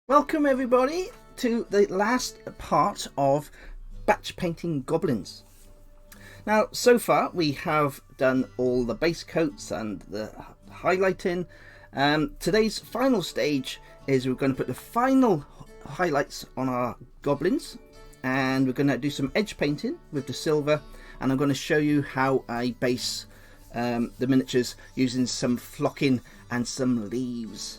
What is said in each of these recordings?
Welcome everybody to the last part of batch painting goblins. Now so far we have done all the base coats and the highlighting. Today's final stage is we're going to put the final highlights on our goblins, and we're going to do some edge painting with the silver, and I'm going to show you how I base the miniatures using some flocking and some leaves.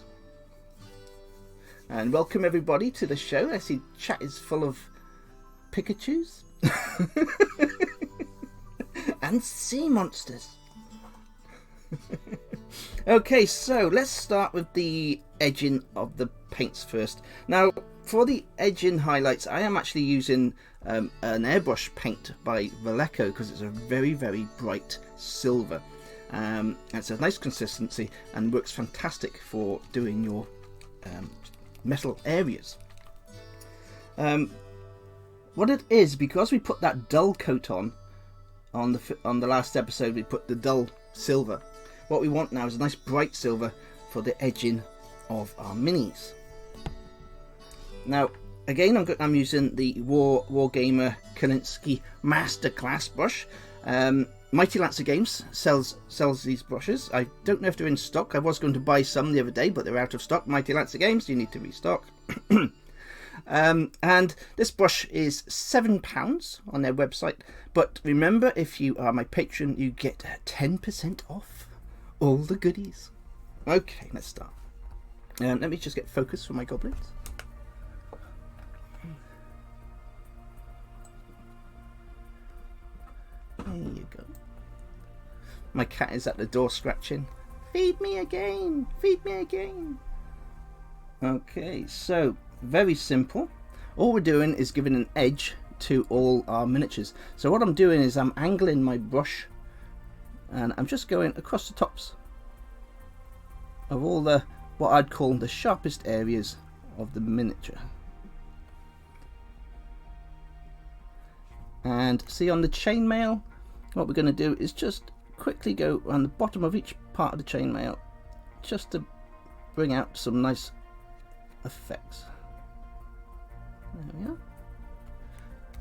And welcome everybody to the show. I see chat is full of Pikachus and sea monsters. Okay, so let's start with the edging of the paints first. Now, for the edging highlights, I am actually using an airbrush paint by Vallejo because it's a very bright silver. It's a nice consistency and works fantastic for doing your metal areas. What it is, because we put that dull coat on the last episode, we put the dull silver. What we want now is a nice bright silver for the edging of our minis. Now again, I'm using the Wargamer Kalinsky Masterclass brush. Mighty Lancer Games sells these brushes. I don't know if they're in stock. I was going to buy some the other day, but they're out of stock. Mighty Lancer Games, you need to restock. And this brush is £7 on their website. But remember, if you are my patron, you get 10% off all the goodies. Okay, let's start. Let me just get focus for my goblins. There you go. My cat is at the door scratching. Feed me again! Feed me again! Okay, so very simple. All we're doing is giving an edge to all our miniatures. So what I'm doing is I'm angling my brush and I'm just going across the tops of all the, what I'd call the sharpest areas of the miniature. And see, on the chainmail, what we're going to do is just quickly go around the bottom of each part of the chainmail just to bring out some nice effects. There we are.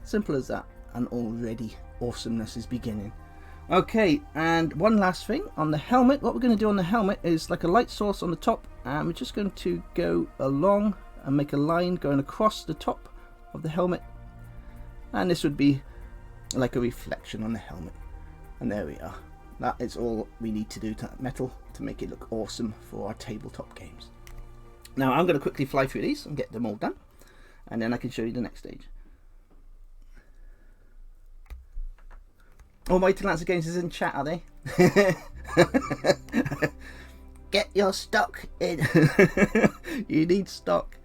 Simple as that, and already awesomeness is beginning. Okay, and one last thing on the helmet. What we're going to do on the helmet is like a light source on the top, and we're just going to go along and make a line going across the top of the helmet, and this would be like a reflection on the helmet. And there we are. That is all we need to do to metal to make it look awesome for our tabletop games. Now I'm going to quickly fly through these and get them all done, and then I can show you the next stage. Oh, Mighty Lancer Games is in chat, are they? Get your stock in. You need stock.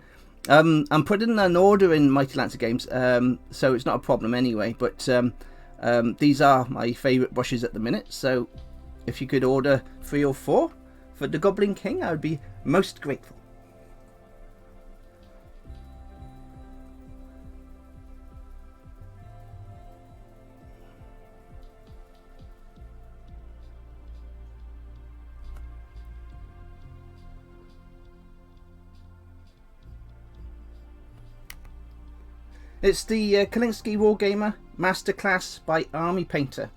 I'm putting an order in Mighty Lancer Games, so it's not a problem anyway, but these are my favourite brushes at the minute, so if you could order 3 or 4 for the Goblin King, I would be most grateful. It's the Kalinsky Wargamer Masterclass by Army Painter.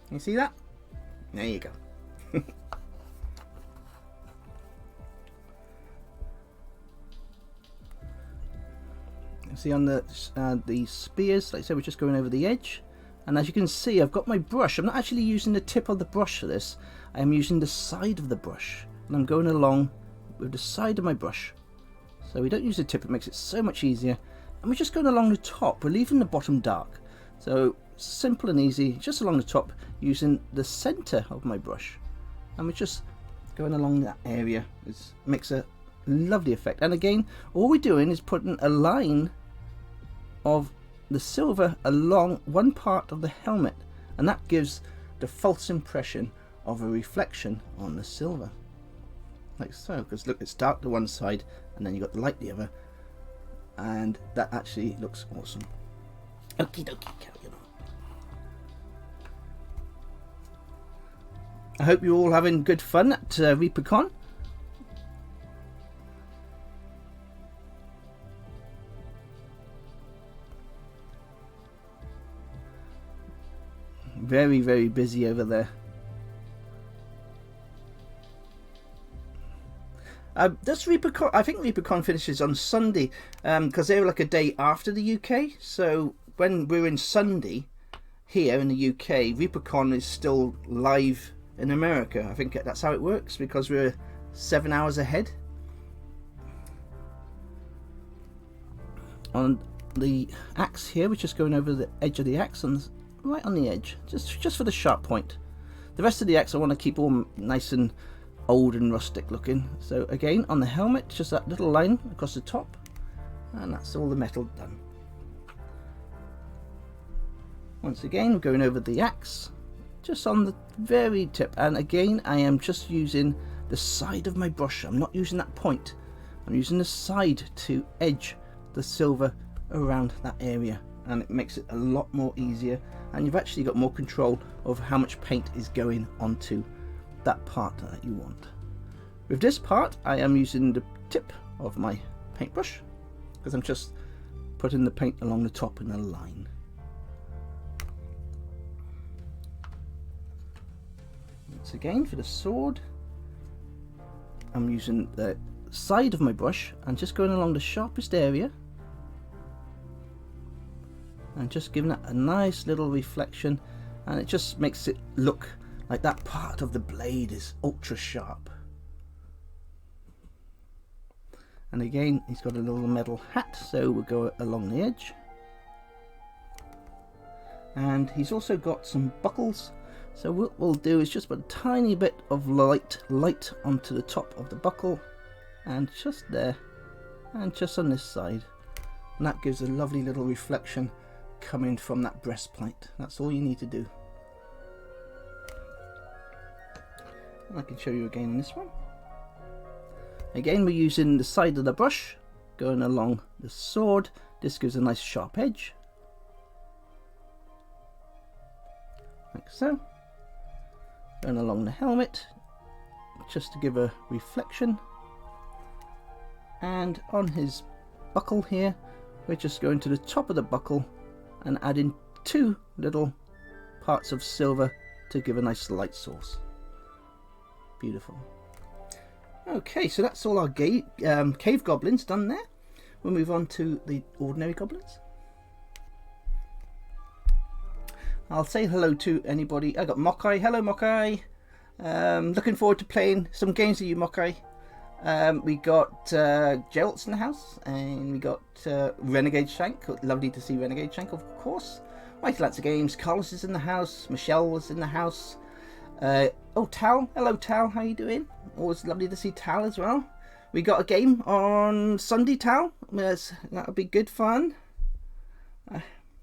You see that? There you go. See on the spears, like I said, we're just going over the edge, and as you can see, I've got my brush. I'm not actually using the tip of the brush for this. I am using the side of the brush, and I'm going along with the side of my brush. So we don't use the tip, it makes it so much easier. And we're just going along the top, we're leaving the bottom dark. So simple and easy, just along the top, using the center of my brush. And we're just going along that area. It makes a lovely effect. And again, all we're doing is putting a line of the silver along one part of the helmet. And that gives the false impression of a reflection on the silver. Like so, because look, it's dark to one side and then you've got the light the other, and that actually looks awesome. Okie dokie, carry I hope you're all having good fun at ReaperCon. Very, very busy over there. Does ReaperCon, I think ReaperCon finishes on Sunday, because they're like a day after the UK. So when we're in Sunday here in the UK, ReaperCon is still live in America. I think that's how it works, because we're 7 hours ahead. On the axe here, we're just going over the edge of the axe, and right on the edge, just for the sharp point. The rest of the axe I want to keep all nice and old and rustic looking. So again, on the helmet, just that little line across the top, and that's all the metal done. Once again, we're going over the axe, just on the very tip, and again I am just using the side of my brush. I'm not using that point, I'm using the side to edge the silver around that area, and it makes it a lot more easier, and you've actually got more control over how much paint is going onto that part that you want. With this part, I am using the tip of my paintbrush, because I'm just putting the paint along the top in a line. Once again, for the sword, I'm using the side of my brush and just going along the sharpest area, and just giving that a nice little reflection, and it just makes it look like that part of the blade is ultra sharp. And again, he's got a little metal hat, so we'll go along the edge. And he's also got some buckles, so what we'll do is just put a tiny bit of light onto the top of the buckle, and just there, and just on this side, and that gives a lovely little reflection coming from that breastplate. That's all you need to do. And I can show you again in this one. Again, we're using the side of the brush going along the sword. This gives a nice sharp edge, like so. Going along the helmet just to give a reflection, and on his buckle here, we're just going to the top of the buckle and adding 2 little parts of silver to give a nice light source. Beautiful. Okay, so that's all our cave goblins done there. We'll move on to the ordinary goblins. I'll say hello to anybody. I got Mokai. Hello, Mokai. Looking forward to playing some games with you, Mokai. We got Jelt's in the house, and we got Renegade Shank. Lovely to see Renegade Shank, of course. Mighty Lads of Games. Carlos is in the house. Michelle was in the house. Oh, Tal. Hello, Tal. How you doing? Always lovely to see Tal as well. We got a game on Sunday, Tal. Yes, that'll be good fun.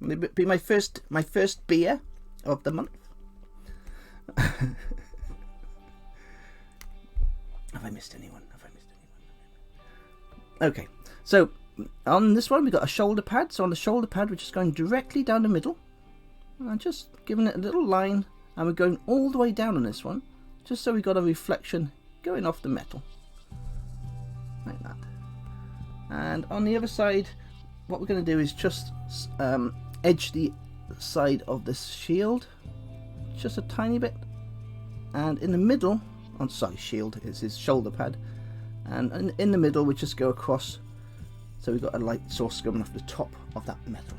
It'll be my first beer of the month. Have I missed anyone? Okay, so on this one we got a shoulder pad. So on the shoulder pad we're just going directly down the middle and just giving it a little line, and we're going all the way down on this one, just so we got a reflection going off the metal like that. And on the other side, what we're going to do is just edge the side of this shield just a tiny bit, and in the middle, shield is his shoulder pad, and in the middle we just go across, so we've got a light source coming off the top of that metal.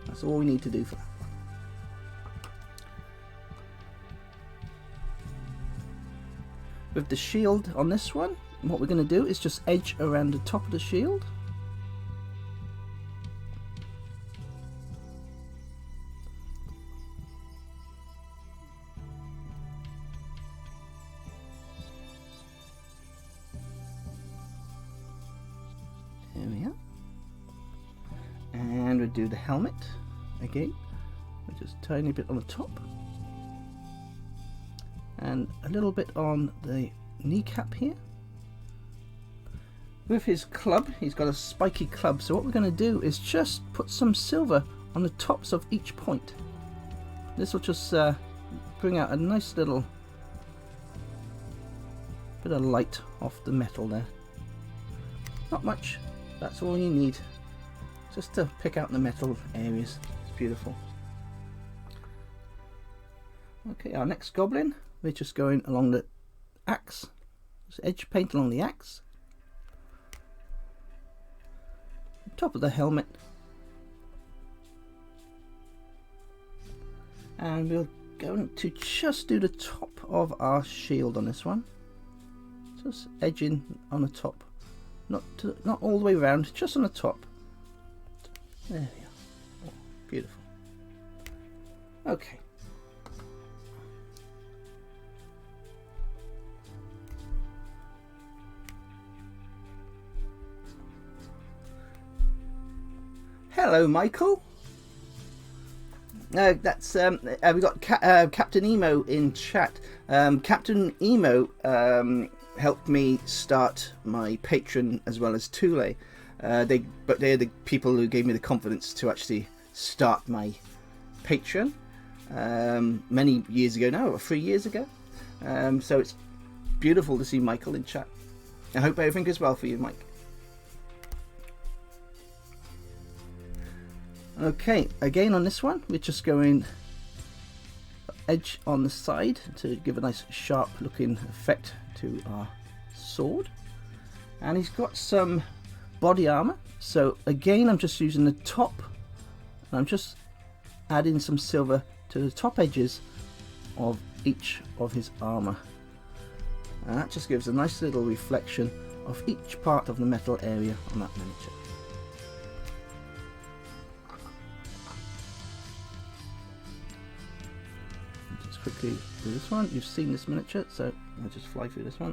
That's all we need to do for that. With the shield on this one, what we're going to do is just edge around the top of the shield. There we are. And we'll do the helmet again, just a tiny bit on the top, and a little bit on the kneecap here. With his club, he's got a spiky club, so what we're going to do is just put some silver on the tops of each point. This will just bring out a nice little bit of light off the metal there. Not much, that's all you need, just to pick out the metal areas. It's beautiful. Okay, our next goblin, we're just going along the axe, just edge paint along the axe, top of the helmet, and we're going to just do the top of our shield on this one, just edging on the top, not all the way around, just on the top. There we are. Oh, beautiful. Okay. Hello, Michael. That's we got Captain Emo in chat. Captain Emo helped me start my Patreon as well as Thule. But they're the people who gave me the confidence to actually start my Patreon many years ago now, or 3 years ago. So it's beautiful to see Michael in chat. I hope everything goes well for you, Mike. Okay, again on this one, we're just going edge on the side to give a nice sharp looking effect to our sword. And he's got some body armor, so again I'm just using the top, and I'm just adding some silver to the top edges of each of his armor, and that just gives a nice little reflection of each part of the metal area on that miniature. Quickly do this one. You've seen this miniature, so I'll just fly through this one.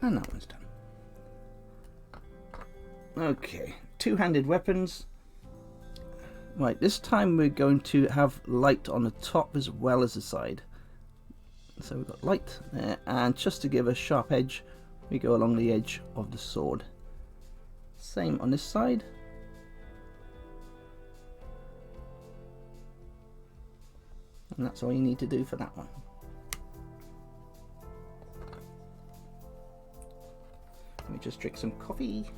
And that one's done. Okay, two-handed weapons. Right, this time we're going to have light on the top as well as the side. So we've got light there, and just to give a sharp edge, we go along the edge of the sword. Same on this side. And that's all you need to do for that one. Let me just drink some coffee.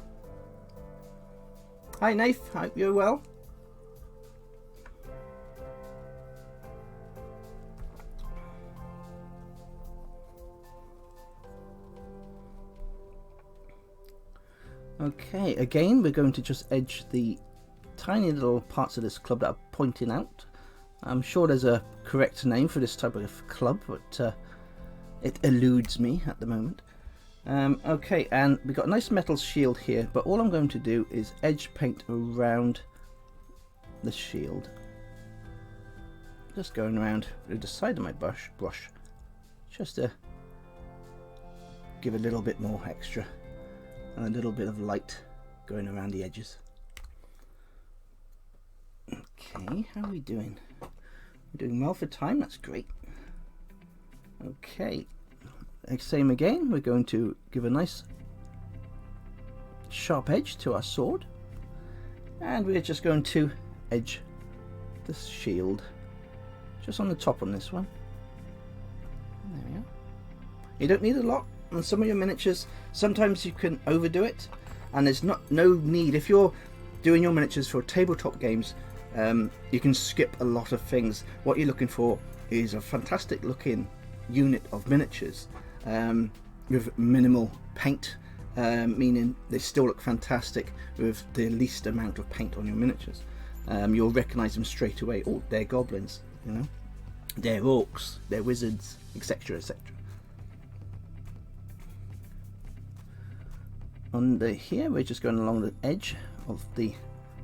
Hi Nath, hope you're well. Okay, again we're going to just edge the tiny little parts of this club that are pointing out. I'm sure there's a correct name for this type of club, but it eludes me at the moment. Okay, and we've got a nice metal shield here, but all I'm going to do is edge paint around the shield. Just going around the side of my brush, just to give a little bit more extra and a little bit of light going around the edges. Okay, how are we doing? We're doing well for time, that's great. Okay, same again, we're going to give a nice sharp edge to our sword, and we're just going to edge the shield just on the top on this one. There we are. You don't need a lot on some of your miniatures. Sometimes you can overdo it, and there's no need. If you're doing your miniatures for tabletop games, you can skip a lot of things. What you're looking for is a fantastic looking unit of miniatures with minimal paint, meaning they still look fantastic with the least amount of paint on your miniatures. You'll recognize them straight away. Oh, they're goblins, you know, they're orcs, they're wizards, etc, etc. On the here we're just going along the edge of the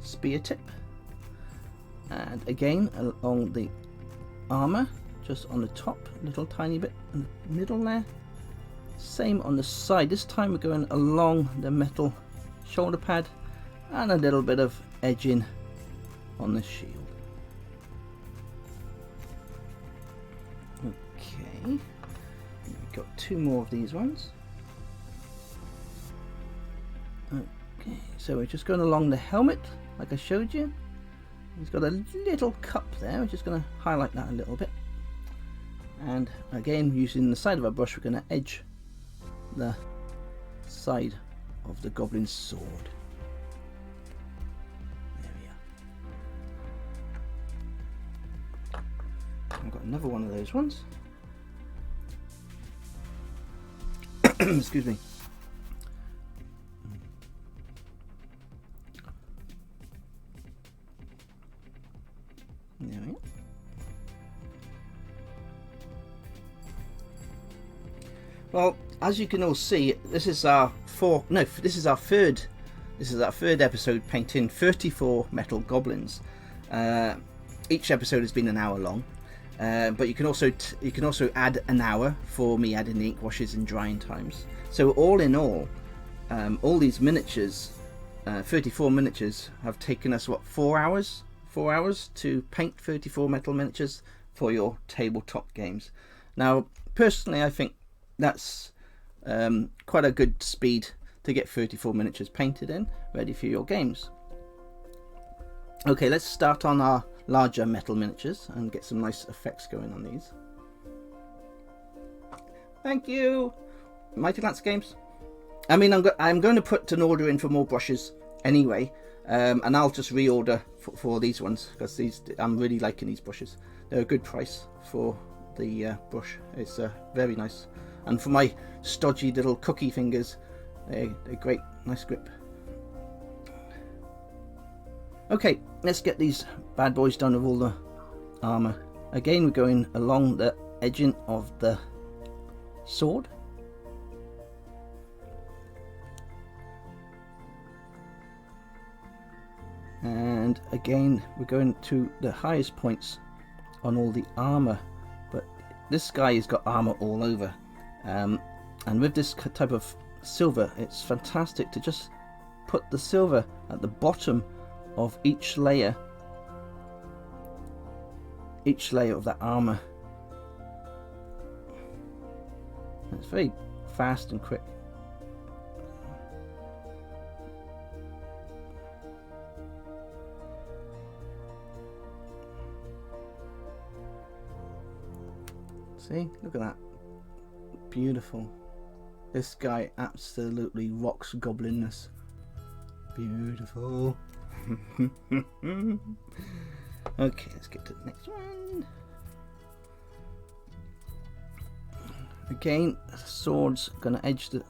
spear tip, and again along the armor, just on the top, little tiny bit in the middle there. Same on the side. This time we're going along the metal shoulder pad and a little bit of edging on the shield. Okay, we've got two more of these ones. Okay, so we're just going along the helmet like I showed you. He's got a little cup there. We're just going to highlight that a little bit. And again, using the side of our brush, we're going to edge the side of the goblin's sword. There we are. I've got another one of those ones. Excuse me. There we are. Well, as you can all see, this is our third episode painting 34 metal goblins. Each episode has been an hour long, but you can also add an hour for me adding the ink washes and drying times. So all in all these miniatures, 34 miniatures, have taken us what, 4 hours? 4 hours to paint 34 metal miniatures for your tabletop games. Now, personally, I think that's quite a good speed to get 34 miniatures painted in, ready for your games. Okay, let's start on our larger metal miniatures and get some nice effects going on these. Thank you, Mighty Lance Games. I mean, I'm going to put an order in for more brushes anyway, and I'll just reorder for these ones, because I'm really liking these brushes. They're a good price for the brush. It's very nice, and for my stodgy little cookie fingers, they're great. Nice grip. Okay, let's get these bad boys done with all the armor. Again, we're going along the edging of the sword. And again, we're going to the highest points on all the armor, but this guy has got armor all over, and with this type of silver, it's fantastic to just put the silver at the bottom of each layer of that armor. It's very fast and quick. See, look at that. Beautiful. This guy absolutely rocks goblinness. Beautiful. Okay, let's get to the next one. Again, the sword's gonna edge the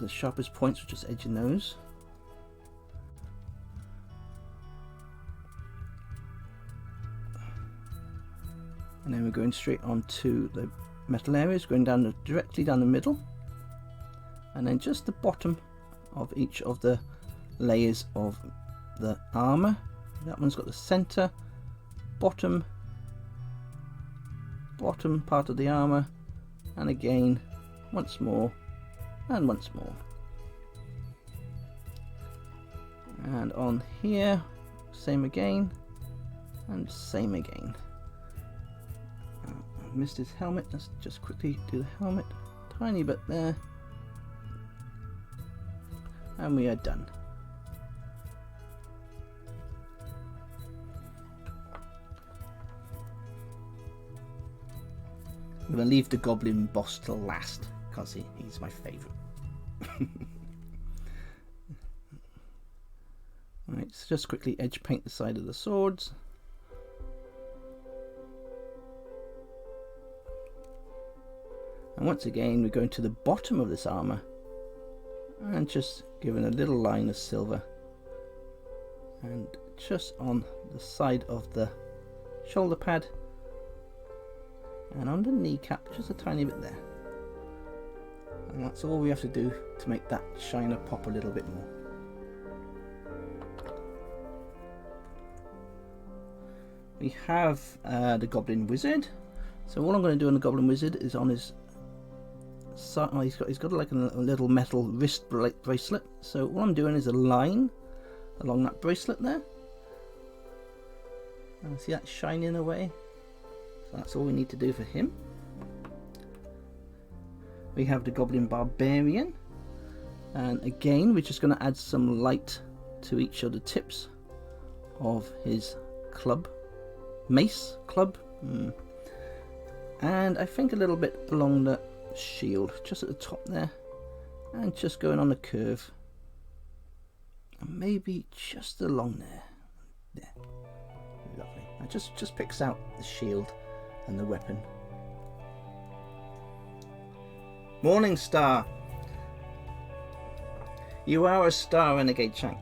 sharpest points, we're just edging those. And then we're going straight on to the metal areas, going down directly down the middle, and then just the bottom of each of the layers of the armor. That one's got the center, bottom part of the armor, and again once more and once more. And on here, same again and same again. I missed his helmet. Let's just quickly do the helmet, tiny bit there, and we are done. I'm going to leave the goblin boss till last because he's my favourite. Alright, so just quickly edge paint the side of the swords. And once again, we're going to the bottom of this armour and just giving a little line of silver, and just on the side of the shoulder pad and on the kneecap, just a tiny bit there. And that's all we have to do to make that shiner pop a little bit more. We have the Goblin Wizard. So all I'm going to do on the Goblin Wizard is on his side. Oh, he's got like a little metal wrist bracelet. So all I'm doing is a line along that bracelet there. And see that shining away? So that's all we need to do for him. We have the Goblin Barbarian. And again, we're just going to add some light to each of the tips of his club, mace club, and I think a little bit along the shield, just at the top there, and just going on the curve, and maybe just along there. There, lovely. It just picks out the shield and the weapon. Morning Star. You are a star, Renegade Shank.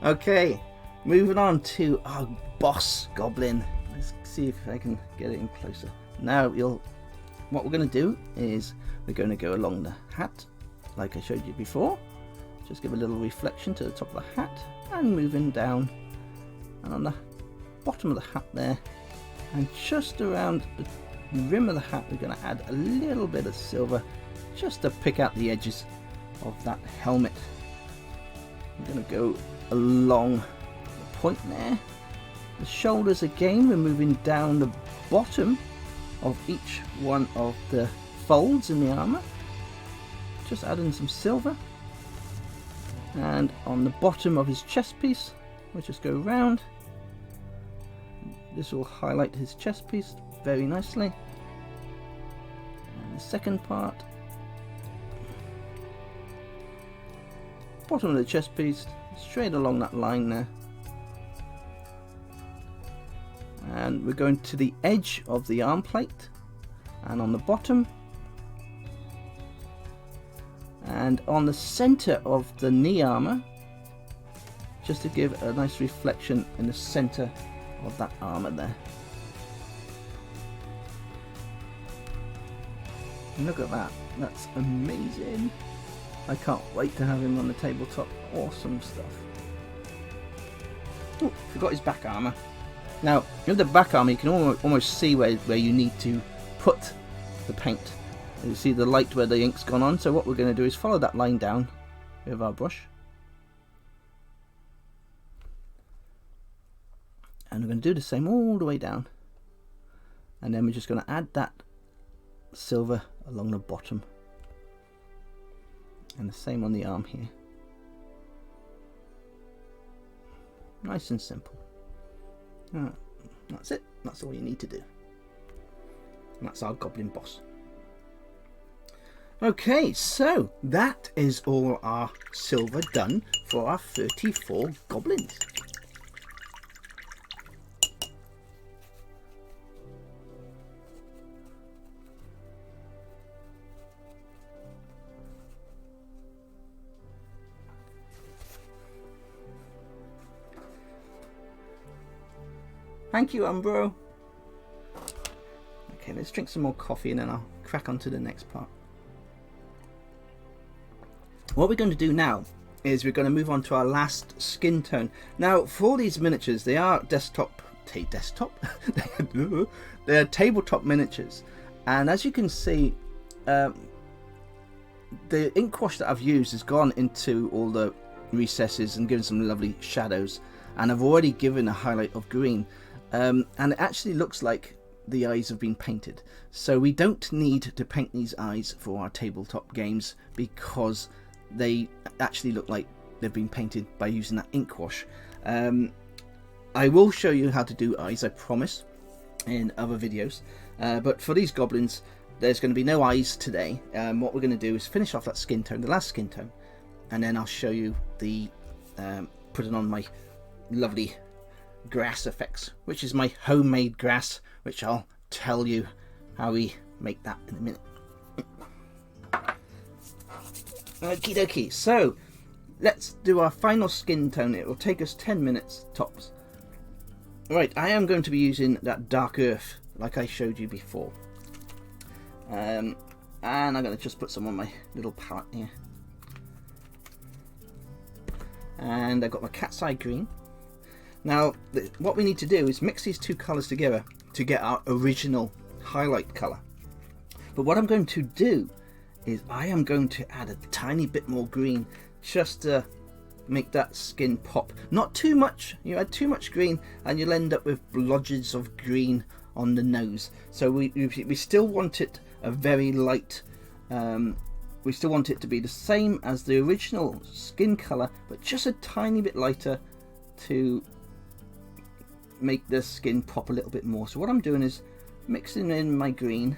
Okay, moving on to our boss goblin. Let's see if I can get it in closer. Now, what we're going to do is we're going to go along the hat, like I showed you before. Just give a little reflection to the top of the hat, and moving down, and on the bottom of the hat there, and just around the rim of the hat, we're going to add a little bit of silver, just to pick out the edges of that helmet. I'm going to go along the point there. The shoulders again, we're moving down the bottom of each one of the folds in the armour. Just adding some silver. And on the bottom of his chest piece, we'll just go round. This will highlight his chest piece very nicely. And the second part, bottom of the chest piece, straight along that line there. And we're going to the edge of the arm plate, and on the bottom, and on the center of the knee armor, just to give a nice reflection in the center of that armor there. And look at that, that's amazing. I can't wait to have him on the tabletop. Awesome stuff. Oh, forgot his back armor. Now, with the back armor, you can almost see where you need to put the paint. You see the light where the ink's gone on. So what we're going to do is follow that line down with our brush. And we're going to do the same all the way down. And then we're just going to add that silver along the bottom. And the same on the arm here. Nice and simple. That's it. That's all you need to do. And that's our goblin boss. Okay, so that is all our silver done for our 34 goblins. Thank you, Umbro. Okay, let's drink some more coffee and then I'll crack on to the next part. What we're going to do now is we're going to move on to our last skin tone. Now, for all these miniatures, they are they're tabletop miniatures. And as you can see, the ink wash that I've used has gone into all the recesses and given some lovely shadows. And I've already given a highlight of green. And it actually looks like the eyes have been painted. So we don't need to paint these eyes for our tabletop games because they actually look like they've been painted by using that ink wash. I will show you how to do eyes, I promise, in other videos. But for these goblins, there's going to be no eyes today. What we're going to do is finish off that skin tone, the last skin tone, and then I'll show you the putting on my lovely grass effects, which is my homemade grass, which I'll tell you how we make that in a minute. Okie dokie, so let's do our final skin tone. It will take us 10 minutes tops. Right, I am going to be using that dark earth like I showed you before, and I'm going to just put some on my little palette here, and I've got my cat's eye green. Now, what we need to do is mix these two colours together to get our original highlight colour. But what I'm going to do is I am going to add a tiny bit more green just to make that skin pop. Not too much. You add too much green and you'll end up with blotches of green on the nose. So we still want it a very light we still want it to be the same as the original skin color, but just a tiny bit lighter to make the skin pop a little bit more. So what I'm doing is mixing in my green,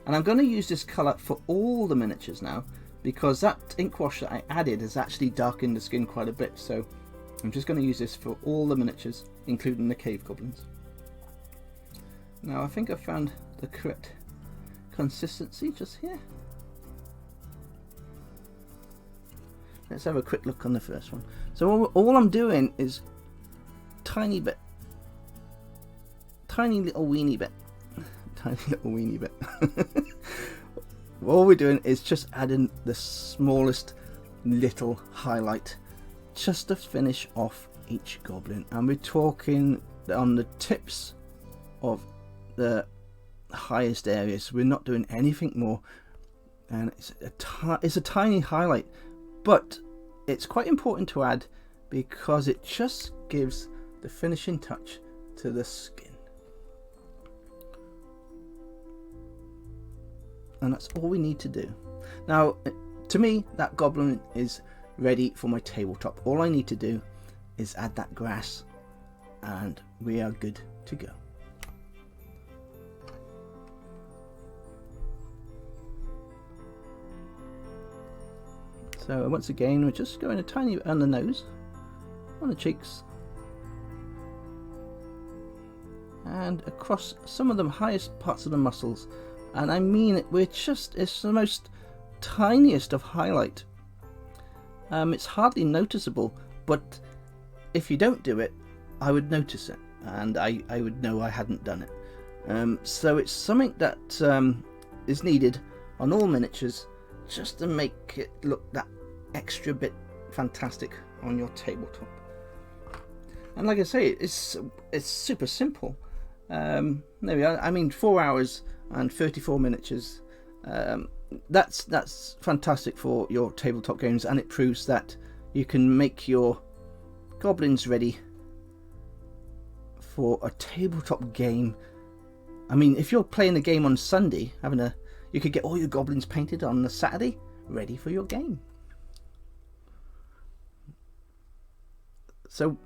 and I'm going to use this color for all the miniatures now, because that ink wash that I added has actually darkened the skin quite a bit. So I'm just going to use this for all the miniatures, including the cave goblins. Now I think I found the correct consistency just here. Let's have a quick look on the first one. So all I'm doing is tiny bit, tiny little weeny bit, tiny little weeny bit. All we're doing is just adding the smallest little highlight just to finish off each goblin, and we're talking on the tips of the highest areas. We're not doing anything more, and it's a tiny highlight, but it's quite important to add because it just gives the finishing touch to the skin. And that's all we need to do. Now, to me, that goblin is ready for my tabletop. All I need to do is add that grass and we are good to go. So once again, we're just going a tiny bit on the nose, on the cheeks, and across some of the highest parts of the muscles. And I mean it, it's the most tiniest of highlight. It's hardly noticeable, but if you don't do it, I would notice it, and I would know I hadn't done it. So it's something that is needed on all miniatures, just to make it look that extra bit fantastic on your tabletop. And like I say, it's super simple. There we are. I mean, 4 hours and 34 miniatures. That's fantastic for your tabletop games, and it proves that you can make your goblins ready for a tabletop game. I mean, if you're playing a game on Sunday, you could get all your goblins painted on the Saturday, ready for your game. So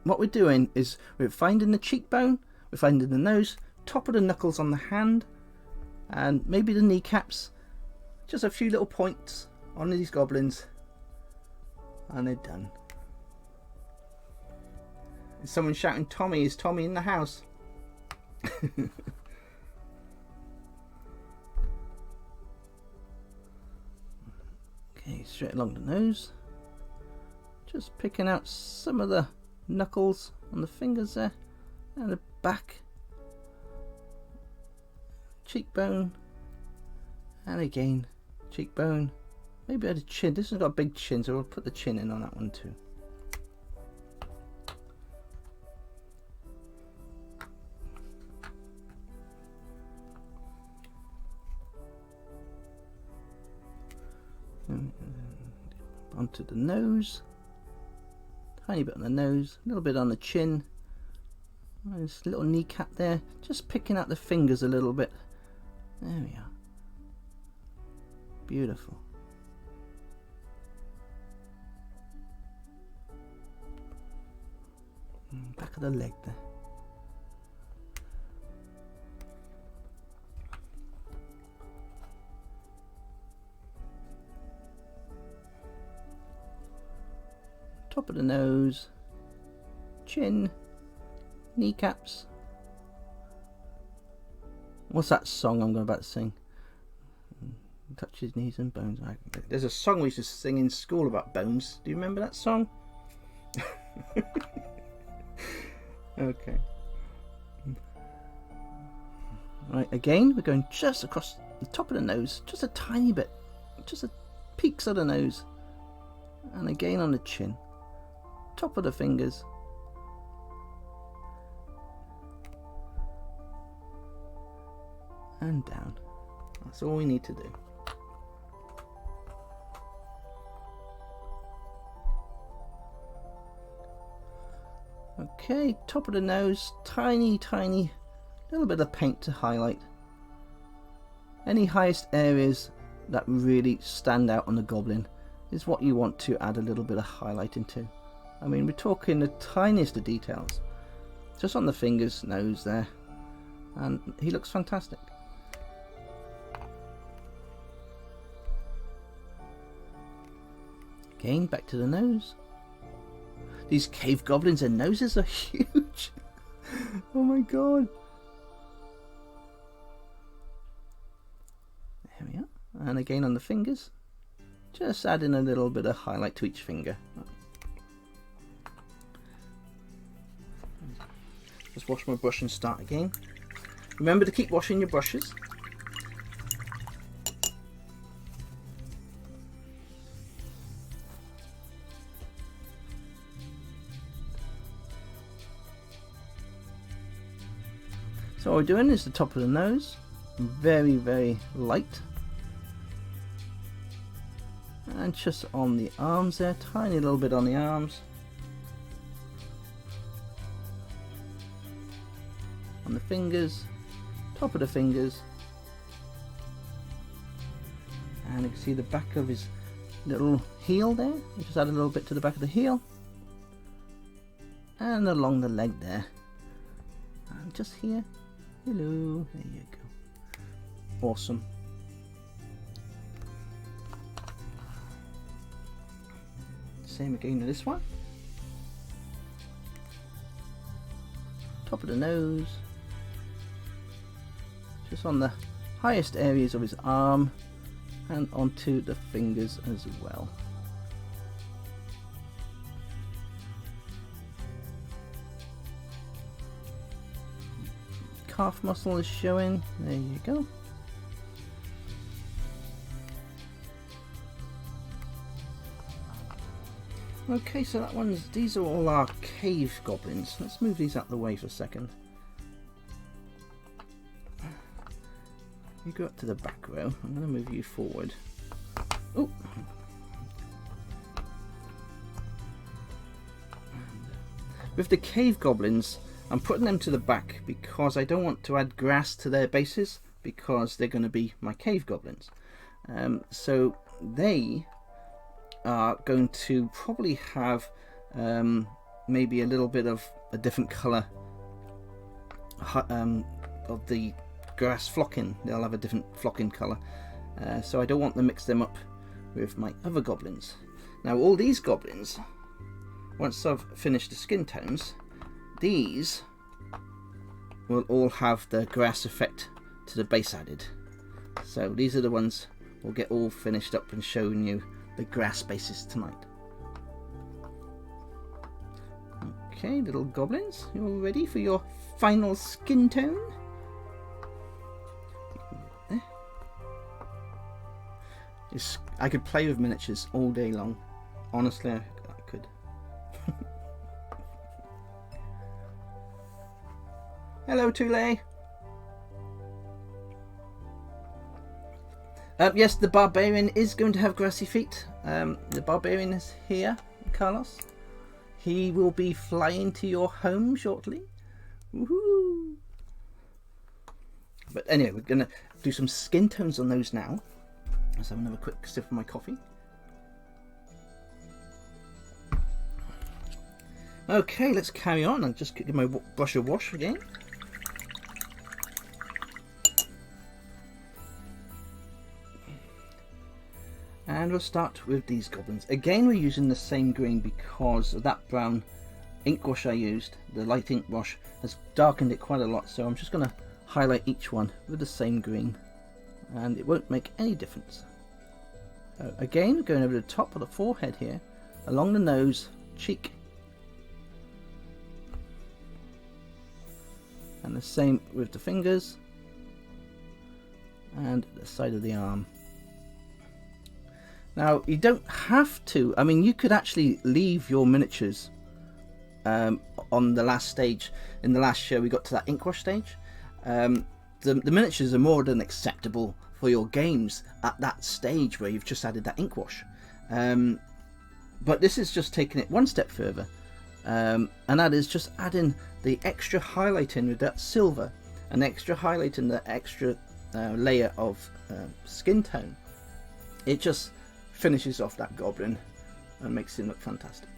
what we're doing is we're finding the cheekbone, we're finding the nose, top of the knuckles on the hand, and maybe the kneecaps. Just a few little points on these goblins, and they're done. Is someone shouting Tommy? Is Tommy in the house? Okay, straight along the nose. Just picking out some of the knuckles on the fingers there, and the back. Cheekbone, and again cheekbone, maybe at the chin. This has got a big chin, so we'll put the chin in on that one too. Onto the nose, tiny bit on the nose, a little bit on the chin, there's a little kneecap there, just picking out the fingers a little bit. There we are. Beautiful. Back of the leg there. Top of the nose, chin, kneecaps. What's that song I'm about to sing? Touch his knees and bones. There's a song we used to sing in school about bones. Do you remember that song? Okay. Right, again, we're going just across the top of the nose, just a tiny bit, just the peaks of the nose, and again on the chin, top of the fingers. And down. That's all we need to do. Okay, top of the nose, tiny little bit of paint to highlight. Any highest areas that really stand out on the goblin is what you want to add a little bit of highlight into. I mean, we're talking the tiniest of details, just on the fingers, nose there, and he looks fantastic. Again, back to the nose. These cave goblins, their noses are huge. Oh my god. There we are. And again on the fingers, just adding a little bit of highlight to each finger. Just wash my brush and start again. Remember to keep washing your brushes. So what we're doing is the top of the nose, very light, and just on the arms there, tiny little bit on the arms, on the fingers, top of the fingers, and you can see the back of his little heel there. You just add a little bit to the back of the heel, and along the leg there, and just here. Hello, there you go. Awesome. Same again with this one. Top of the nose. Just on the highest areas of his arm and onto the fingers as well. Calf muscle is showing. There you go. Okay, so these are all our cave goblins. Let's move these out of the way for a second. You go up to the back row. I'm going to move you forward. Oh. With the cave goblins, I'm putting them to the back because I don't want to add grass to their bases, because they're going to be my cave goblins. So they are going to probably have maybe a little bit of a different colour of the grass flocking. They'll have a different flocking colour. So I don't want to mix them up with my other goblins. Now all these goblins, once I've finished the skin tones, these will all have the grass effect to the base added. So these are the ones we'll get all finished up and showing you the grass bases tonight. Okay, little goblins, you all ready for your final skin tone? I could play with miniatures all day long. Honestly, I could. Hello, Tule. Yes, the barbarian is going to have grassy feet. The barbarian is here, Carlos. He will be flying to your home shortly. Woohoo! But anyway, we're going to do some skin tones on those now. Let's have another quick sip of my coffee. Okay, let's carry on and just give my brush a wash again. And we'll start with these goblins. Again, we're using the same green because of that brown ink wash I used. The light ink wash has darkened it quite a lot, so I'm just going to highlight each one with the same green, and it won't make any difference. Again, going over the top of the forehead here, along the nose, cheek, and the same with the fingers and the side of the arm. Now, you don't have to, I mean, you could actually leave your miniatures on the last stage. In the last show, we got to that ink wash stage. The miniatures are more than acceptable for your games at that stage where you've just added that ink wash. But this is just taking it one step further. And that is just adding the extra highlighting with that silver, and extra highlighting the extra layer of skin tone. it just finishes off that goblin and makes him look fantastic.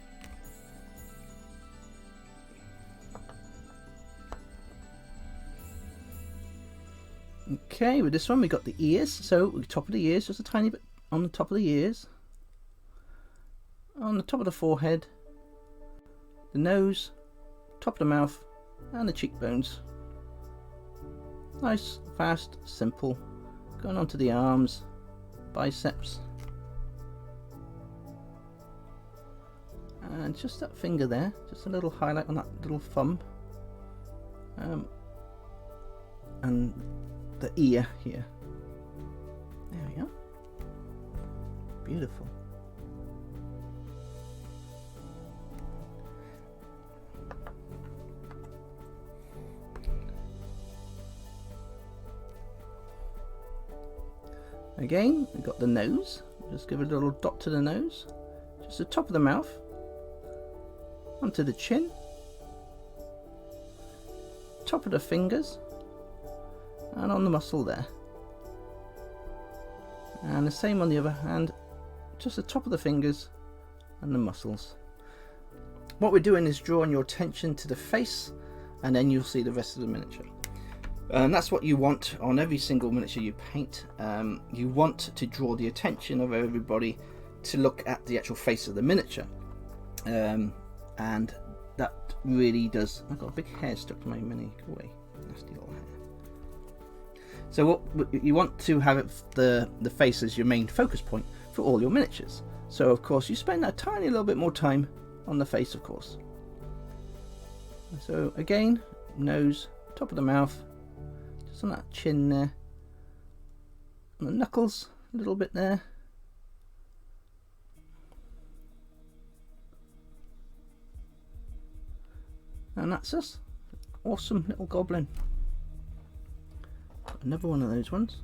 Okay, with this one we got the ears, so top of the ears, just a tiny bit on the top of the ears, on the top of the forehead, the nose, top of the mouth, and the cheekbones. Nice, fast, simple. Going on to the arms, biceps, and just that finger there, just a little highlight on that little thumb, and the ear here. There we go. Beautiful. Again, we've got the nose. Just give it a little dot to the nose. Just the top of the mouth. Onto the chin. Top of the fingers. And on the muscle there. And the same on the other hand. Just the top of the fingers and the muscles. What we're doing is drawing your attention to the face, and then you'll see the rest of the miniature. And that's what you want on every single miniature you paint. You want to draw the attention of everybody to look at the actual face of the miniature. And that really does... I've got a big hair stuck to my mini. Go away. Nasty little hair. So what you want to have the face as your main focus point for all your miniatures. So of course you spend a tiny little bit more time on the face, of course. So again, nose, top of the mouth, just on that chin there, on the knuckles, a little bit there. And that's us. Awesome little goblin. Another one of those ones.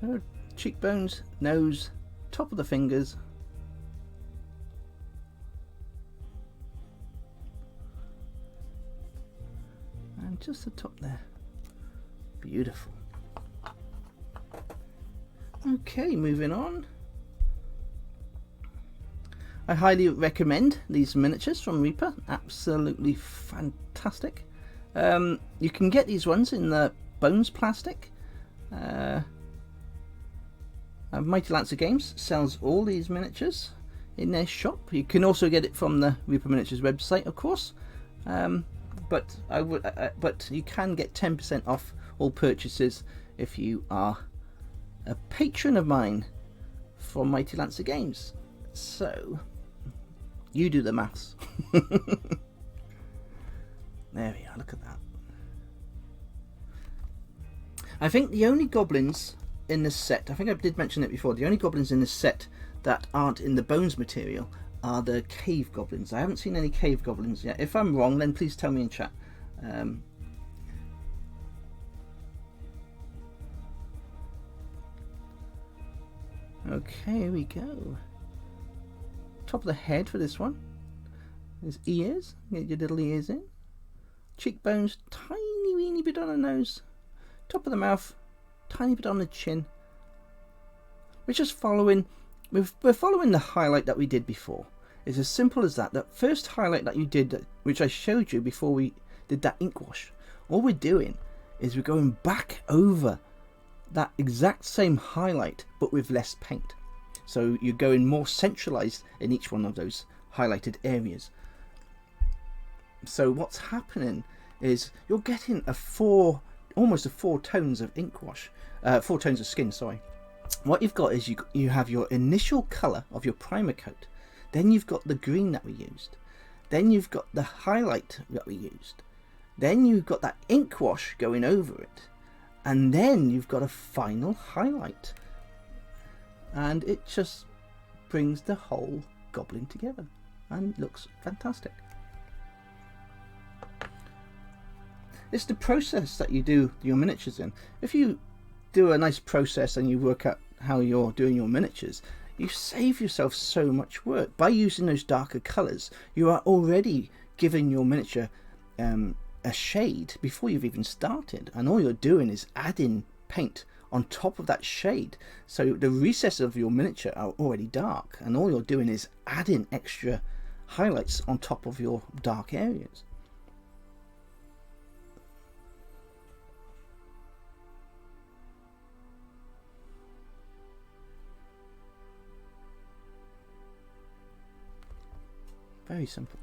So cheekbones, nose, top of the fingers, and just the top there. Beautiful. Okay, moving on. I highly recommend these miniatures from Reaper. Absolutely fantastic. You can get these ones in the Bones plastic. Mighty Lancer Games sells all these miniatures in their shop. You can also get it from the Reaper Miniatures website, of course. But you can get 10% off all purchases if you are a patron of mine from Mighty Lancer Games. So you do the maths. There we are, look at that. I think the only goblins in this set, I think I did mention it before, the only goblins in this set that aren't in the Bones material are the cave goblins. I haven't seen any cave goblins yet. If I'm wrong, then please tell me in chat. Okay, here we go. Top of the head for this one. There's ears. Get your little ears in. Cheekbones, tiny weeny bit on the nose. Top of the mouth, tiny bit on the chin. We're just following. We're following the highlight that we did before. It's as simple as that. That first highlight that you did, which I showed you before we did that ink wash. All we're doing is we're going back over that exact same highlight, but with less paint. So you're going more centralized in each one of those highlighted areas. So what's happening is you're getting almost 4 tones of ink wash, 4 tones of skin, sorry. What you've got is you have your initial color of your primer coat, then you've got the green that we used, then you've got the highlight that we used, then you've got that ink wash going over it, and then you've got a final highlight, and it just brings the whole goblin together and looks fantastic. It's the process that you do your miniatures in. If you do a nice process and you work out how you're doing your miniatures, you save yourself so much work. By using those darker colours, you are already giving your miniature a shade before you've even started, and all you're doing is adding paint on top of that shade. So the recesses of your miniature are already dark, and all you're doing is adding extra highlights on top of your dark areas. Very simple.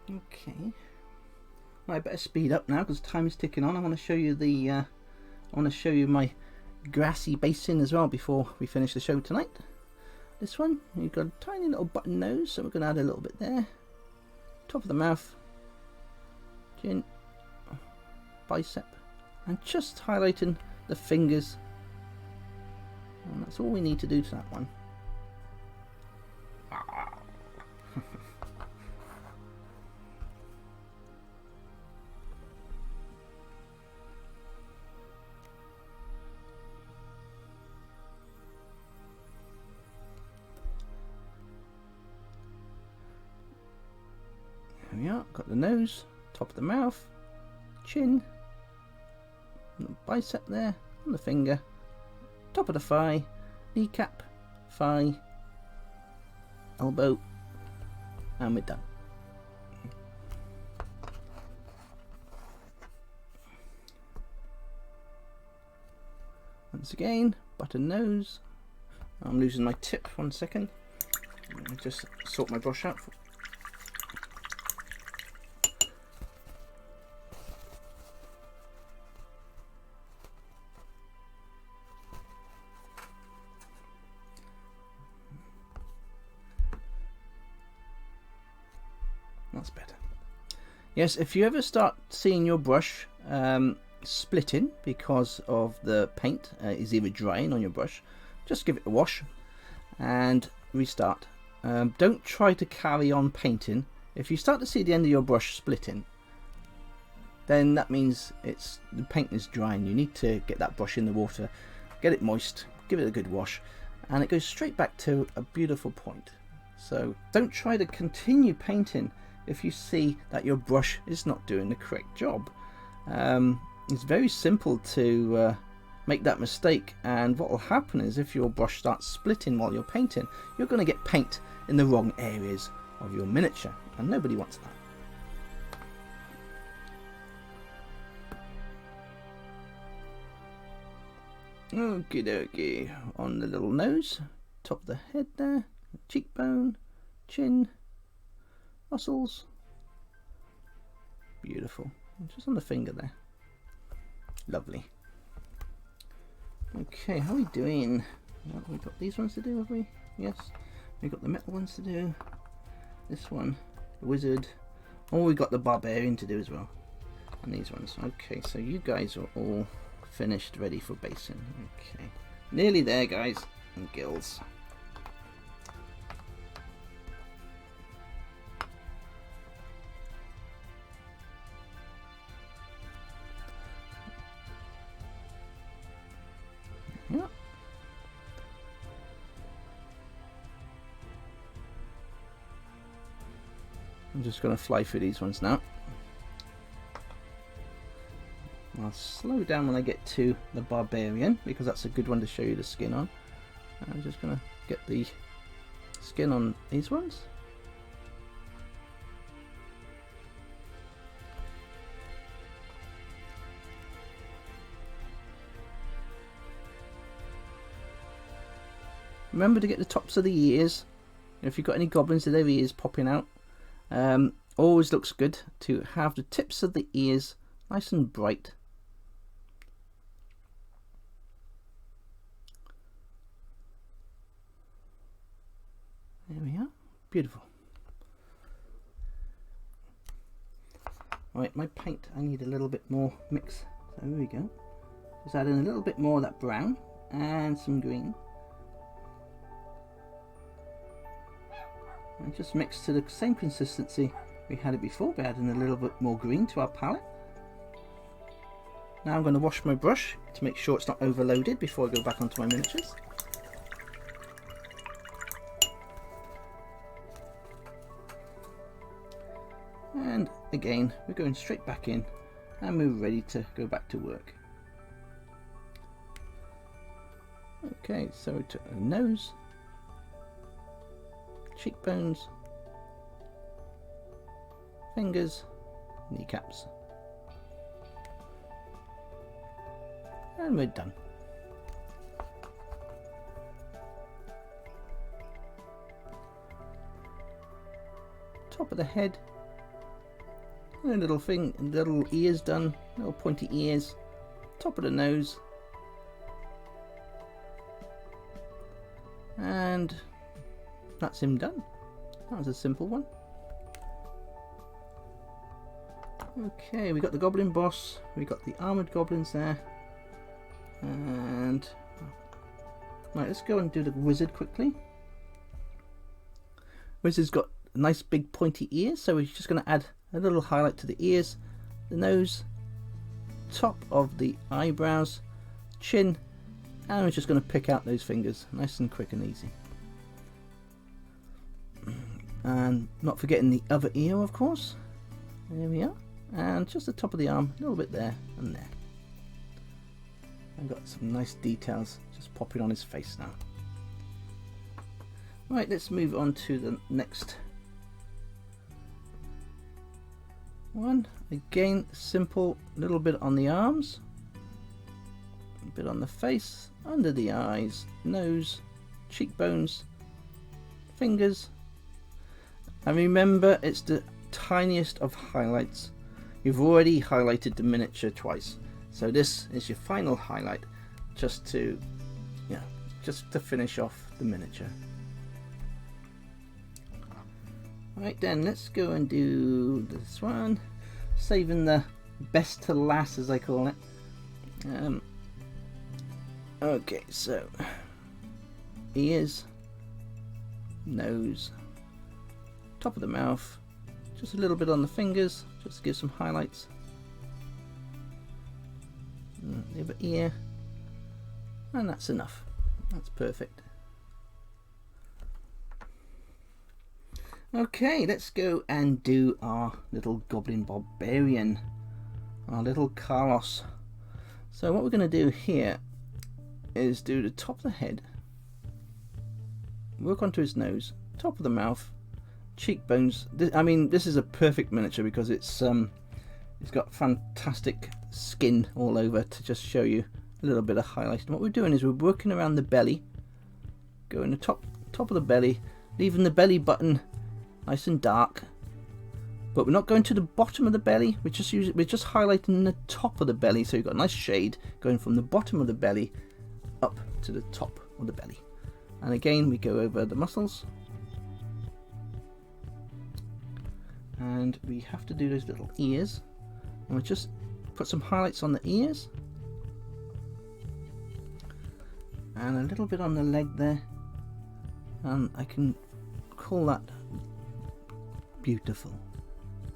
Okay, well, I better speed up now because time is ticking on. I want to show you the I want to show you my grassy basin as well before we finish the show tonight. This one, you've got a tiny little button nose, so we're going to add a little bit there. Top of the mouth, chin, bicep, and just highlighting the fingers, and that's all we need to do to that one. There we are, got the nose, top of the mouth, chin, and the bicep there, and the finger, top of the thigh, kneecap, thigh, elbow, and we're done. Once again, button nose. I'm losing my tip, 1 second. I'll just sort my brush out. That's better. Yes, if you ever start seeing your brush splitting because of the paint is either drying on your brush, just give it a wash and restart. Don't try to carry on painting. If you start to see the end of your brush splitting, then that means the paint is drying. You need to get that brush in the water, get it moist, give it a good wash, and it goes straight back to a beautiful point. So don't try to continue painting if you see that your brush is not doing the correct job. It's very simple to make that mistake, and what will happen is if your brush starts splitting while you're painting, you're going to get paint in the wrong areas of your miniature, and nobody wants that. Okie dokie, on the little nose, top of the head there, cheekbone, chin, muscles, beautiful, just on the finger there, lovely. Okay, how are we doing? Well, we've got these ones to do, have we? Yes, we've got the metal ones to do, this one, the wizard, oh, we got the barbarian to do as well, and these ones. Okay, so you guys are all finished, ready for basing. Okay, nearly there, guys, and gills. Yeah. I'm just going to fly through these ones now. I'll slow down when I get to the barbarian because that's a good one to show you the skin on. I'm just going to get the skin on these ones. Remember to get the tops of the ears. If you've got any goblins with their ears popping out, always looks good to have the tips of the ears nice and bright. There we are, beautiful. Right, my paint, I need a little bit more mix. So here we go. Just add in a little bit more of that brown and some green. And just mix to the same consistency we had it before, by adding a little bit more green to our palette. Now I'm going to wash my brush to make sure it's not overloaded before I go back onto my miniatures. And again, we're going straight back in and we're ready to go back to work. Okay, so we took the nose, cheekbones, fingers, kneecaps, and we're done. Top of the head, a little thing, little ears done, little pointy ears, top of the nose, and that's him done. That was a simple one. Okay, we got the goblin boss, we got the armored goblins there, and right, let's go and do the wizard quickly. Wizard's got nice big pointy ears, so we're just going to add a little highlight to the ears, the nose, top of the eyebrows, chin, and we're just going to pick out those fingers nice and quick and easy. And not forgetting the other ear, of course. There we are. And just the top of the arm, a little bit there and there. I've got some nice details just popping on his face now. Right, let's move on to the next one. Again, simple, little bit on the arms, a bit on the face, under the eyes, nose, cheekbones, fingers. And remember, it's the tiniest of highlights. You've already highlighted the miniature twice, so this is your final highlight, just to finish off the miniature. Right then, let's go and do this one, saving the best to last, as I call it. Okay, so ears, nose, top of the mouth, just a little bit on the fingers, just to give some highlights. The other ear, and that's enough. That's perfect. Okay, let's go and do our little goblin barbarian, our little Carlos. So what we're going to do here is do the top of the head, work onto his nose, top of the mouth, cheekbones. I mean, this is a perfect miniature because it's got fantastic skin all over to just show you a little bit of highlight. And what we're doing is we're working around the belly, going the top of the belly, leaving the belly button nice and dark, but we're not going to the bottom of the belly. We're just highlighting the top of the belly, so you've got a nice shade going from the bottom of the belly up to the top of the belly. And again, we go over the muscles, and we have to do those little ears, and we just put some highlights on the ears and a little bit on the leg there, and I can call that beautiful.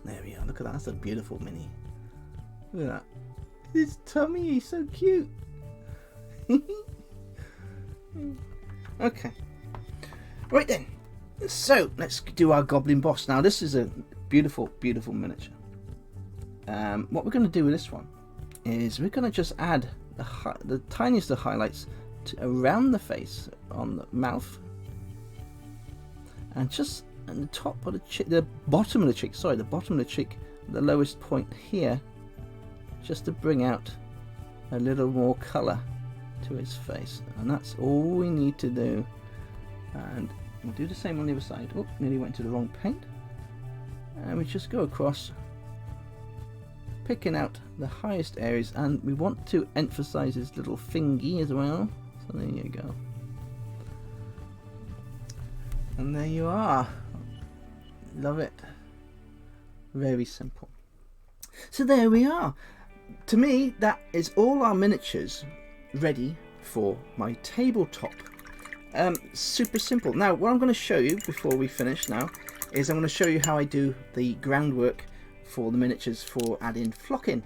There we are, look at that, that's a beautiful mini. Look at that, his tummy is so cute. Okay, right then, so let's do our goblin boss. Now this is a beautiful miniature. What we're going to do with this one is we're going to just add the tiniest of highlights around the face, on the mouth, and just at the top of the cheek, the bottom of the cheek, the lowest point here, just to bring out a little more colour to his face. And that's all we need to do. And we'll do the same on the other side. Oh, nearly went to the wrong paint. And we just go across, picking out the highest areas, and we want to emphasize his little thingy as well. So there you go. And there you are. Love it. Very simple. So there we are. To me, that is all our miniatures ready for my tabletop. Super simple. Now, what I'm going to show you before we finish now is I'm going to show you how I do the groundwork for the miniatures for adding flocking.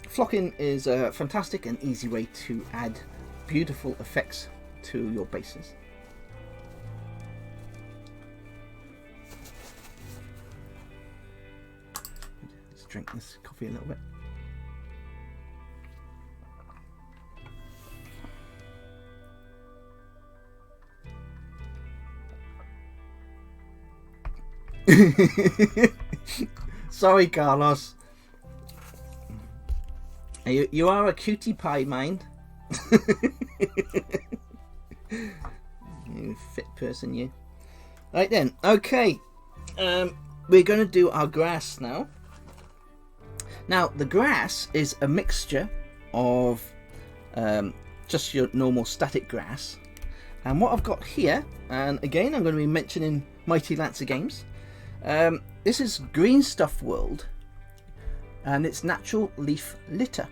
Flocking is a fantastic and easy way to add beautiful effects to your bases. Let's drink this coffee a little bit. Sorry, Carlos. You are a cutie pie, mind. You fit person, you. Right then, okay. We're going to do our grass now. Now, the grass is a mixture of just your normal static grass. And what I've got here, and again, I'm going to be mentioning Mighty Lancer Games. This is Green Stuff World, and it's natural leaf litter.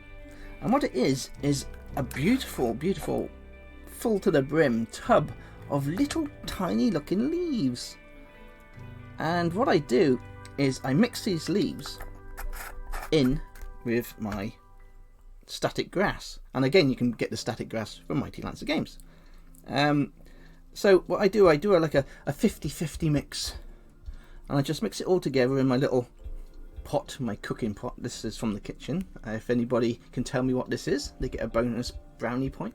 And what it is a beautiful, beautiful, full to the brim tub of little tiny looking leaves. And what I do is I mix these leaves in with my static grass. And again, you can get the static grass from Mighty Lancer Games. So what I do like a 50-50 mix. And I just mix it all together in my little pot, my cooking pot. This is from the kitchen. If anybody can tell me what this is, they get a bonus brownie point.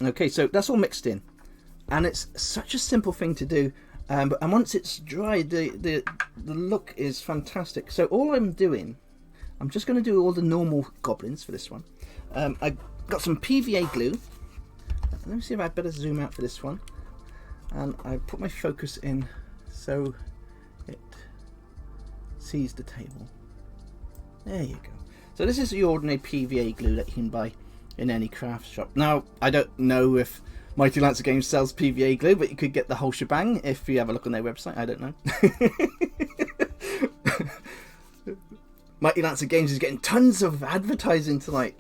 Okay, so that's all mixed in, and it's such a simple thing to do. And once it's dried, the look is fantastic. So all I'm doing, I'm just going to do all the normal goblins for this one. I got some PVA glue. Let me see if I better zoom out for this one. And I put my focus in so it sees the table. There you go. So this is the ordinary PVA glue that you can buy in any craft shop. Now, I don't know if Mighty Lancer Games sells PVA glue, but you could get the whole shebang if you have a look on their website. I don't know. Mighty Lancer Games is getting tons of advertising tonight.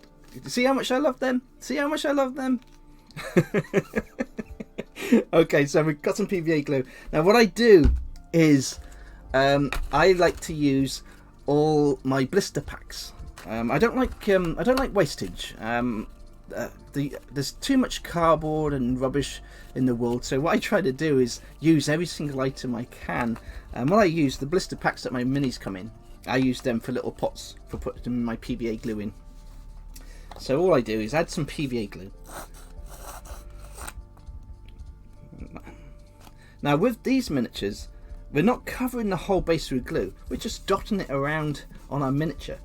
See how much I love them? See how much I love them? Okay, so we've got some PVA glue. Now what I do is I like to use all my blister packs. I don't like wastage. There's too much cardboard and rubbish in the world, so what I try to do is use every single item I can. And what I use, the blister packs that my minis come in, I use them for little pots for putting my PVA glue in. So all I do is add some PVA glue. Now with these miniatures, we're not covering the whole base with glue, we're just dotting it around on our miniature.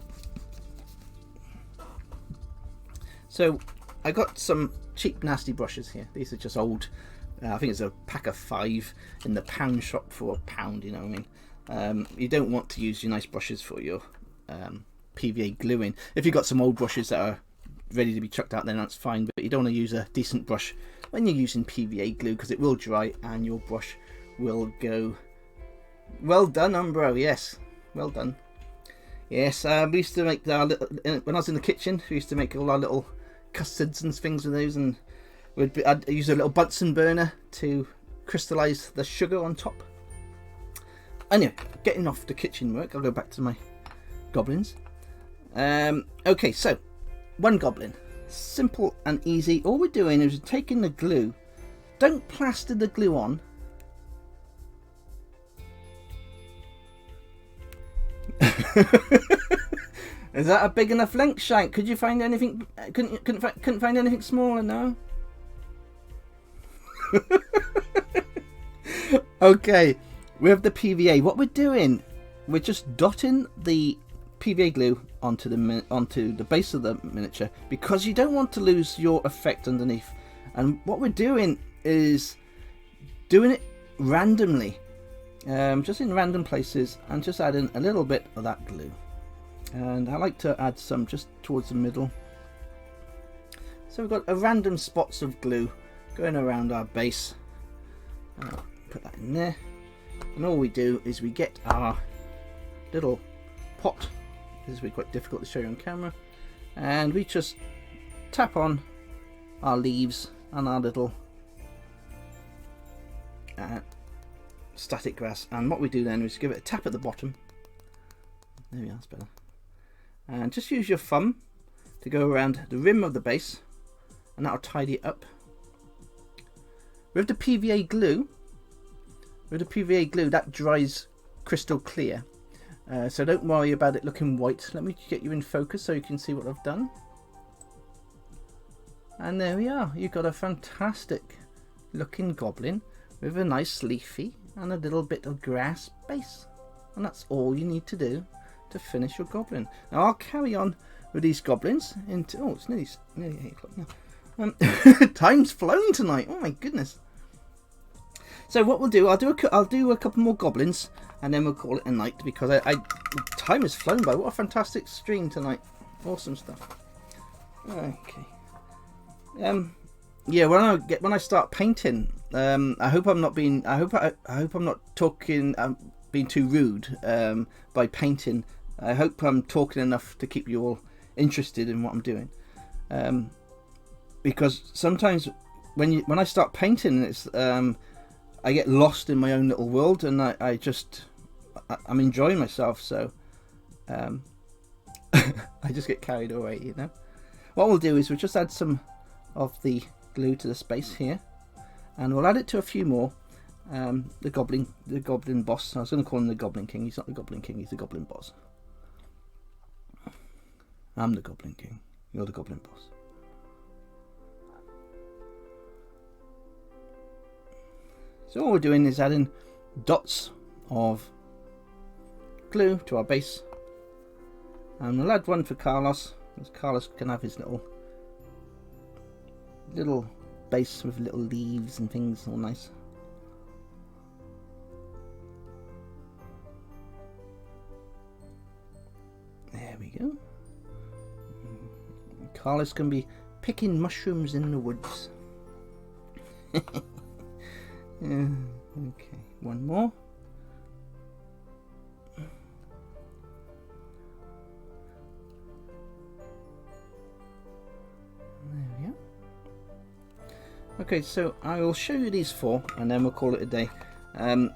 So I got some cheap nasty brushes here. These are just old, I think it's a pack of 5 in the pound shop for £1, you know what I mean. You don't want to use your nice brushes for your PVA gluing. If you've got some old brushes that are ready to be chucked out, then that's fine, but you don't want to use a decent brush when you're using PVA glue, because it will dry and your brush will go. Well done, Umbro. Yes, well done. Yes, we used to make our little, when I was in the kitchen, we used to make all our little custards and things with those, and I'd use a little Bunsen burner to crystallize the sugar on top. Anyway, getting off the kitchen work, I'll go back to my goblins. Okay, so one goblin, simple and easy. All we're doing is taking the glue. Don't plaster the glue on. Is that a big enough length, Shank? Could you find anything? Couldn't find anything smaller, no? Okay, we have the PVA. What we're doing, we're just dotting the PVA glue onto the base of the miniature, because you don't want to lose your effect underneath. And what we're doing is doing it randomly, just in random places, and just adding a little bit of that glue. And I like to add some just towards the middle. So we've got a random spots of glue going around our base. Put that in there, and all we do is we get our little pot. This will be quite difficult to show you on camera, and we just tap on our leaves and our little static grass, and what we do then is give it a tap at the bottom. There we are, that's better. And just use your thumb to go around the rim of the base, and that'll tidy it up. With the PVA glue, that dries crystal clear, so don't worry about it looking white. Let me get you in focus so you can see what I've done. And there we are, you've got a fantastic looking goblin with a nice leafy and a little bit of grass base, and that's all you need to do to finish your goblin. Now I'll carry on with these goblins into, oh, it's nearly 8 o'clock now. Time's flown tonight, oh my goodness. So what we'll do, I'll do a couple more goblins, and then we'll call it a night, because time has flown by. What a fantastic stream tonight, awesome stuff. Okay. Yeah, when I start painting, I hope I'm not being too rude by painting. I hope I'm talking enough to keep you all interested in what I'm doing, because sometimes when I start painting, it's I get lost in my own little world, and I'm enjoying myself, so I just get carried away, you know. What we'll do is we'll just add some of the glue to the space here, and we'll add it to a few more. The goblin boss. I was going to call him the Goblin King. He's not the Goblin King, he's the Goblin Boss. I'm the Goblin King, you're the Goblin Boss. So all we're doing is adding dots of glue to our base, and we'll add one for Carlos, because Carlos can have his little base with little leaves and things, all nice. There we go. Carlos can be picking mushrooms in the woods. Yeah, okay, one more. There we are. Okay, so I will show you these 4, and then we'll call it a day. And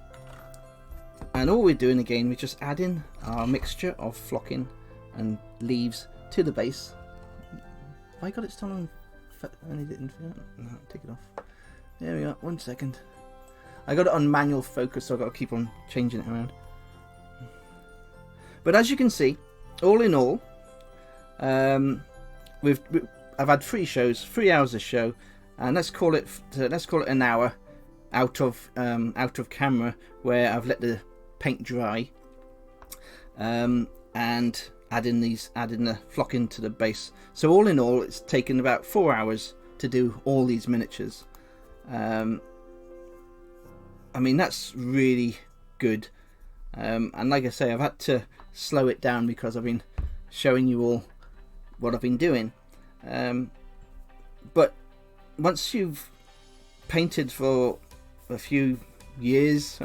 all we're doing again, we're just adding our mixture of flocking and leaves to the base. I got it still on. No, take it off. There we are. 1 second. I got it on manual focus, so I've got to keep on changing it around. But as you can see, all in all, I've had 3 shows, 3 hours a show, and let's call it an hour out of camera, where I've let the paint dry, and adding the flocking to the base. So all in all, it's taken about 4 hours to do all these miniatures. I mean, that's really good, and like I say, I've had to slow it down because I've been showing you all what I've been doing, but once you've painted for a few years,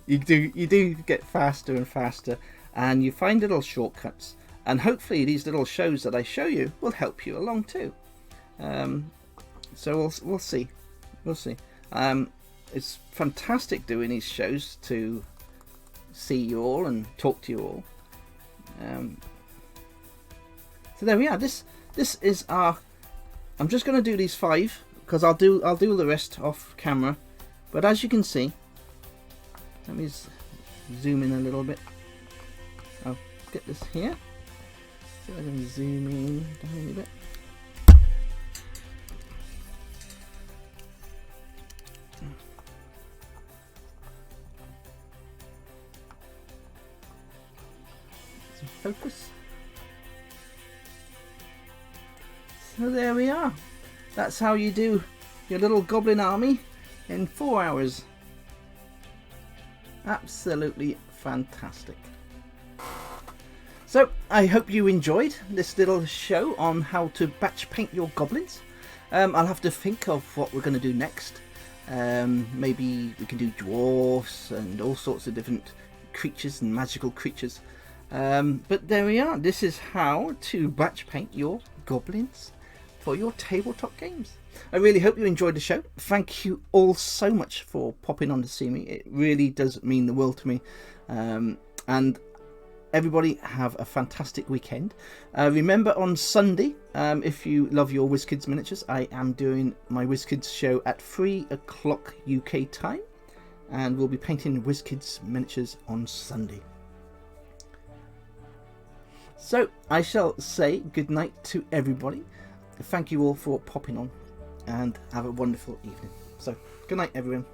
you do get faster and faster, and you find little shortcuts, and hopefully these little shows that I show you will help you along too. So we'll see. It's fantastic doing these shows to see you all and talk to you all. So there we are. This is our. I'm just going to do these 5 because I'll do the rest off camera. But as you can see, let me zoom in a little bit. I'll get this here. So I can zoom in a tiny bit. Focus. So there we are. That's how you do your little goblin army in 4 hours. Absolutely fantastic. So I hope you enjoyed this little show on how to batch paint your goblins. I'll have to think of what we're going to do next. Maybe we can do dwarfs and all sorts of different creatures and magical creatures. But there we are. This is how to batch paint your goblins for your tabletop games. I really hope you enjoyed the show. Thank you all so much for popping on to see me. It really does mean the world to me. And everybody have a fantastic weekend. Remember on Sunday, if you love your WizKids miniatures, I am doing my WizKids show at 3 o'clock UK time. And we'll be painting WizKids miniatures on Sunday. So I shall say good night to everybody. Thank you all for popping on and have a wonderful evening. So good night everyone.